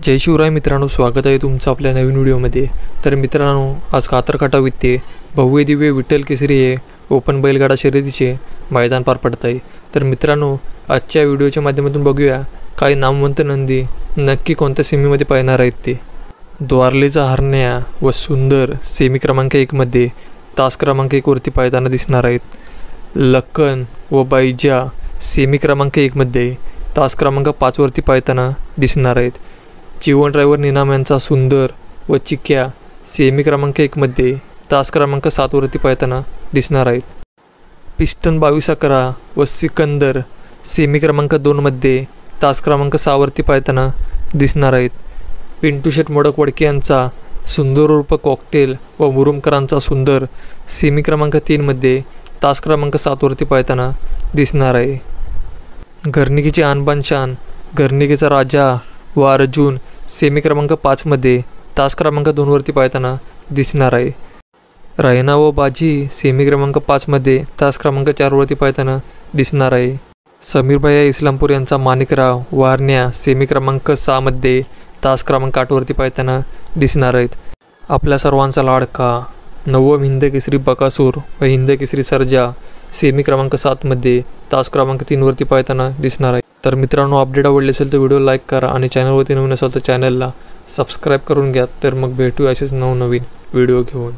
जय शिवराय मित्रांनो, स्वागत आहे तुमचं आपल्या नवीन व्हिडिओमध्ये। तर मित्रांनो, आज कातरखाटाव येथे भव्य दिव्य विठ्ठल केसरी हे ओपन बैलगाडा शर्यतीचे मैदान पार पडत आहे। तर मित्रांनो, आजच्या व्हिडिओच्या माध्यमातून बघूया काही नामवंत नंदी नक्की कोणत्या सेमीमध्ये पाहणार आहेत ते। द्वारलेचा हरण्या व सुंदर सेमी क्रमांक 1 मध्ये तास क्रमांक 1 वरती पाहताना दिसणार आहेत। लक्कन व बैजा सेमी क्रमांक 1 मध्ये तास क्रमांक 5 वरती पाहताना दिसणार आहेत। जीवन ड्रायव्हर निनाम यांचा सुंदर व चिक्या सेमी क्रमांक 1 मध्ये तास क्रमांक 7 वरती पाहताना दिसणार आहेत। पिस्टन 2211 व सिकंदर सेमी क्रमांक 2 मध्ये तास क्रमांक 6 वरती पाहताना दिसणार आहेत। पिंटू शेट मोडक वडके यांचा सुंदर उर्फ कॉकटेल व मुरुमकरांचा सुंदर सेमी क्रमांक 3 मध्ये तास क्रमांक 7 वरती पाहताना दिसणार आहे। घरणिकीची आणबान शान घरणिकीचा राजा व अर्जुन सेमी क्रमांक 5 मध्ये तास क्रमांक 2 वरती पाहताना दिसणार आहे। रैना व बाजी सेमी क्रमांक 5 मध्ये तास क्रमांक 4 वरती पाहताना दिसणार आहे। समीर भैया इस्लामपूर यांचा माणिकराव वारण्या सेमी क्रमांक 6 मध्ये तास क्रमांक 8 वरती पाहताना दिसणार आहेत। आपल्या सर्वांचा लाडका नवम हिंद केसरी बकासूर व हिंद केसरी सर्जा सेमी क्रमांक 7 मध्ये तास क्रमांक 3 वरती पाहताना दिसणार आहे। तर मित्रांनो, अपडेट आवडले असेल तर व्हिडिओ लाईक करा आणि चॅनलवरती नवीन असेल तर चॅनलला सबस्क्राईब करून घ्या। तर मग भेटू असेच नवनवीन व्हिडिओ घेऊन।